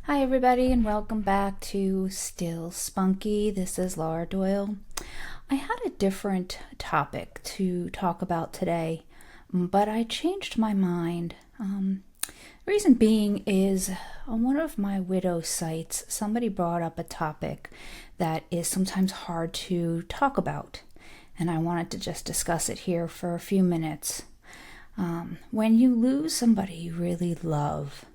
Hi, everybody, and welcome back to Still Spunky. This is Laura Doyle. I had a different topic to talk about today, but I changed my mind. Reason being is on one of my widow sites, somebody brought up a topic that is sometimes hard to talk about, and I wanted to just discuss it here for a few minutes. When you lose somebody you really love,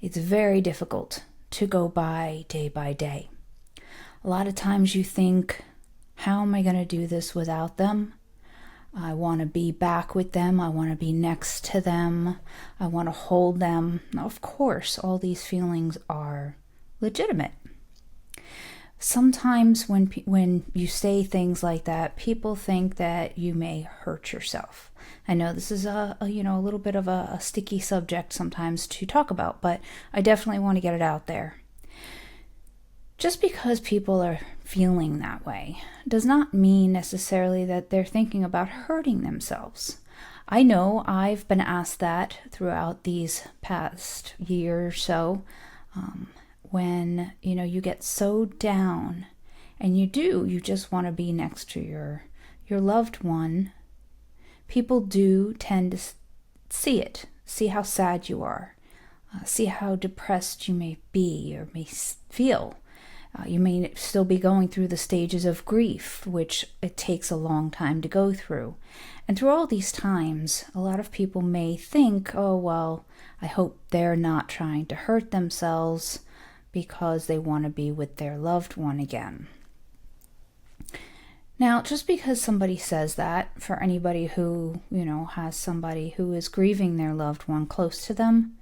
it's very difficult to go by day. A lot of times you think, how am I going to do this without them? I want to be back with them. I want to be next to them. I want to hold them. Now, of course, all these feelings are legitimate. Sometimes when you say things like that, people think that you may hurt yourself. I know this is a little bit of a sticky subject sometimes to talk about, but I definitely want to get it out there. Just because people are feeling that way does not mean necessarily that they're thinking about hurting themselves. I know I've been asked that throughout these past year or so. When you get so down, and you just want to be next to your loved one, people do tend to see how sad you are, see how depressed you may be or may feel. You may still be going through the stages of grief, which it takes a long time to go through. And through all these times, a lot of people may think, oh, well, I hope they're not trying to hurt themselves because they want to be with their loved one again. Now, just because somebody says that, for anybody who, has somebody who is grieving their loved one close to them,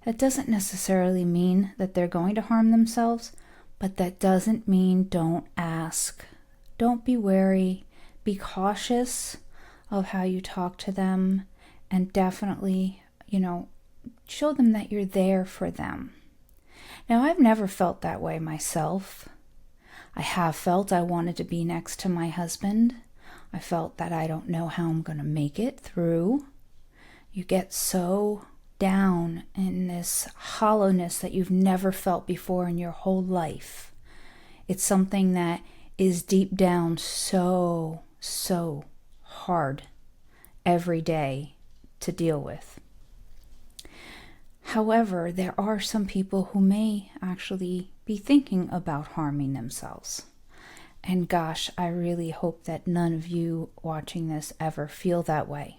that doesn't necessarily mean that they're going to harm themselves, but that doesn't mean don't ask. Don't be wary. Be cautious of how you talk to them, and definitely, show them that you're there for them. Now, I've never felt that way myself. I have felt I wanted to be next to my husband. I felt that I don't know how I'm going to make it through. You get so down in this hollowness that you've never felt before in your whole life. It's something that is deep down so hard every day to deal with. However, there are some people who may actually be thinking about harming themselves. And gosh, I really hope that none of you watching this ever feel that way.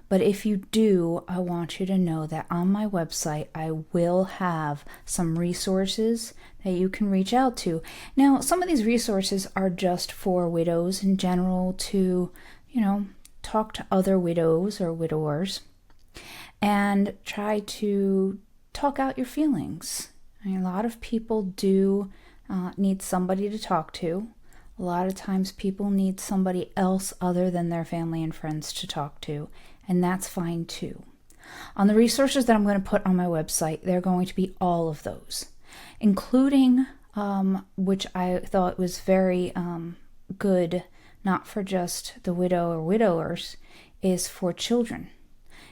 But if you do, I want you to know that on my website, I will have some resources that you can reach out to. Now, some of these resources are just for widows in general to, talk to other widows or widowers and try to talk out your feelings. I mean, a lot of people do need somebody to talk to. A lot of times people need somebody else other than their family and friends to talk to, and that's fine too. On the resources that I'm going to put on my website, they're going to be all of those, including, which I thought was very good, not for just the widow or widowers, is for children.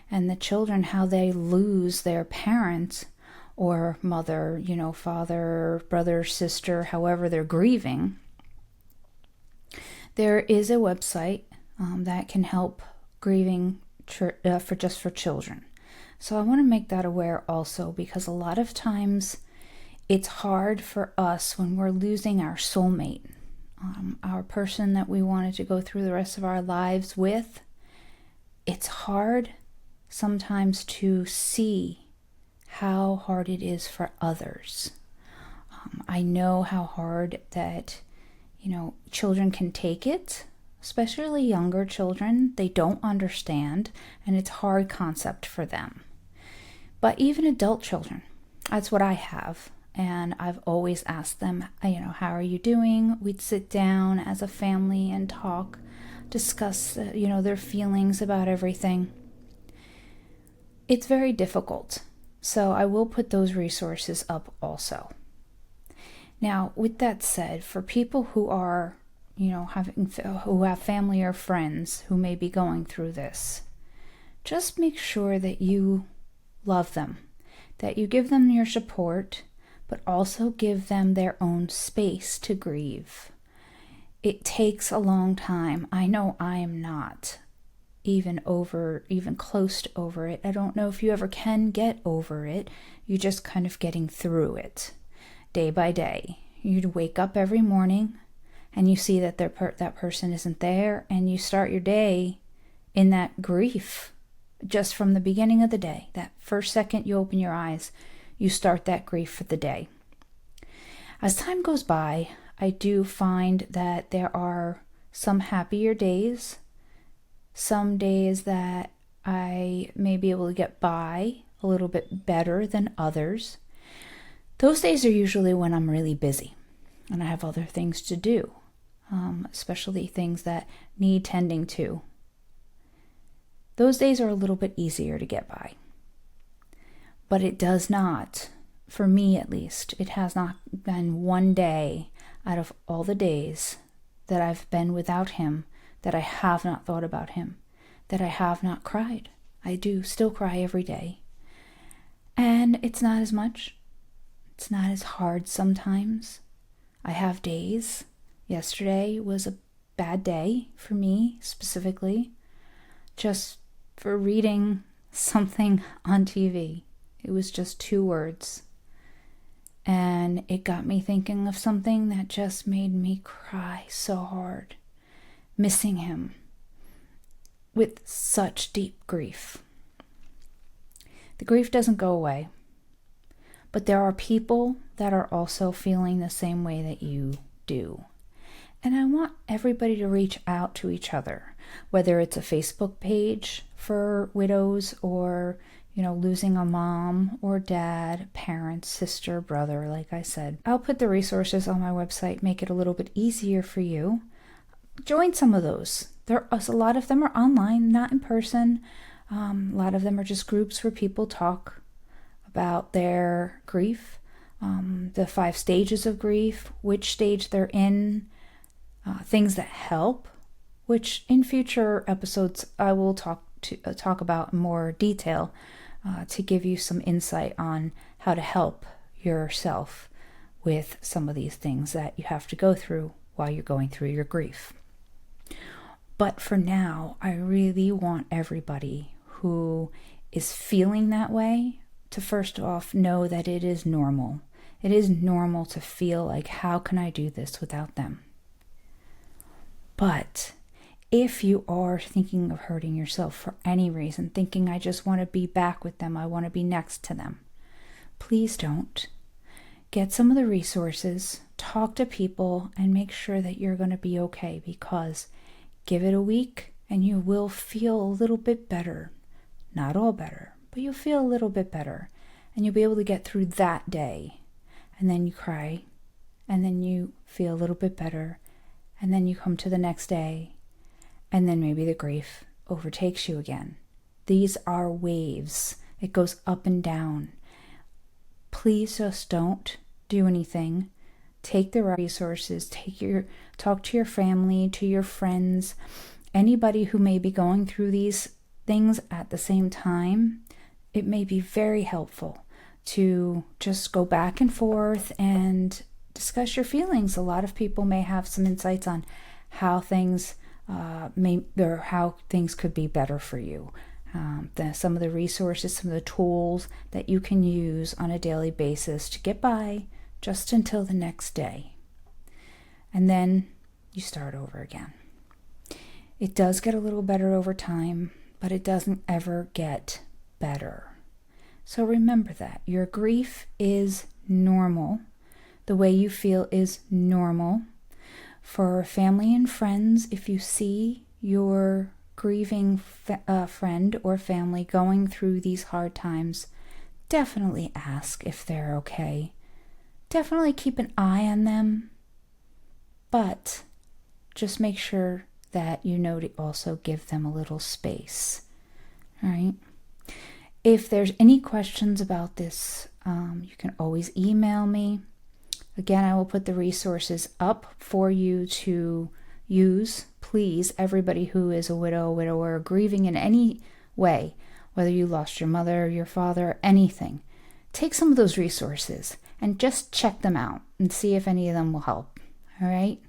And the children, how they lose their parents or mother, father, brother, sister, however they're grieving. There is a website that can help grieving for children. So I want to make that aware also, because a lot of times it's hard for us when we're losing our soulmate, our person that we wanted to go through the rest of our lives with. It's hard sometimes to see how hard it is for others. I know how hard that, children can take it, especially younger children. They don't understand, and it's a hard concept for them. But even adult children, that's what I have. And I've always asked them, how are you doing? We'd sit down as a family and talk, discuss, their feelings about everything. It's very difficult, so I will put those resources up also. Now, with that said, for people who are, who have family or friends who may be going through this, just make sure that you love them, that you give them your support, but also give them their own space to grieve. It takes a long time. I know I am not even close to over it. I don't know if you ever can get over it. You're just kind of getting through it day by day. You'd wake up every morning and you see that that person isn't there, and you start your day in that grief just from the beginning of the day. That first second you open your eyes, you start that grief for the day. As time goes by, I do find that there are some happier days, some days that I may be able to get by a little bit better than others. Those days are usually when I'm really busy and I have other things to do, especially things that need tending to. Those days are a little bit easier to get by. But it does not, for me at least, it has not been one day out of all the days that I've been without him that I have not thought about him, that I have not cried. I do still cry every day. And it's not as much. It's not as hard sometimes. I have days. Yesterday was a bad day for me specifically, just for reading something on TV. It was just 2 words. And it got me thinking of something that just made me cry so hard. Missing him with such deep grief. The grief doesn't go away. But there are people that are also feeling the same way that you do. And I want everybody to reach out to each other, whether it's a Facebook page for widows or, losing a mom or dad, parent, sister, brother, like I said. I'll put the resources on my website, make it a little bit easier for you. Join some of those. A lot of them are online, not in person. A lot of them are just groups where people talk about their grief, the 5 stages of grief, which stage they're in, things that help, which in future episodes I will talk about in more detail to give you some insight on how to help yourself with some of these things that you have to go through while you're going through your grief. But for now, I really want everybody who is feeling that way to first off know that it is normal. It is normal to feel like, how can I do this without them? But if you are thinking of hurting yourself for any reason, thinking I just want to be back with them, I want to be next to them, please don't. Get some of the resources, talk to people, and make sure that you're going to be okay, because give it a week and you will feel a little bit better. Not all better, but you'll feel a little bit better, and you'll be able to get through that day. And then you cry, and then you feel a little bit better, and then you come to the next day, and then maybe the grief overtakes you again. These are waves. It goes up and down. Please just don't do anything. Take the resources, talk to your family, to your friends, anybody who may be going through these things at the same time. It may be very helpful to just go back and forth and discuss your feelings. A lot of people may have some insights on how things how things could be better for you. Some of the resources, some of the tools that you can use on a daily basis to get by just until the next day. And then you start over again. It does get a little better over time, but it doesn't ever get better. So remember that your grief is normal. The way you feel is normal. For family and friends, if you see your grieving friend or family going through these hard times, definitely ask if they're okay. Definitely keep an eye on them, but just make sure that you know to also give them a little space. All right. If there's any questions about this, you can always email me. Again, I will put the resources up for you to use. Please, everybody who is a widow, widower, grieving in any way, whether you lost your mother, your father, anything, take some of those resources and just check them out and see if any of them will help. All right?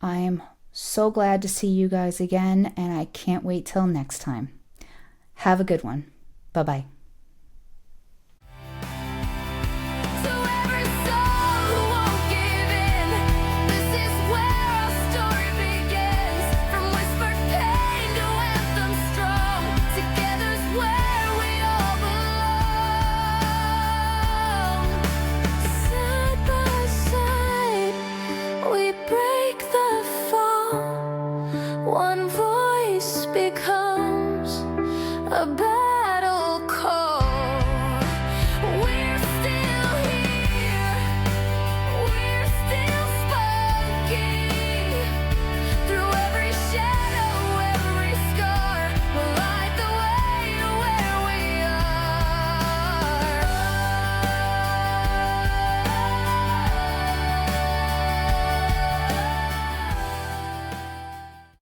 I am so glad to see you guys again, and I can't wait till next time. Have a good one. Bye-bye.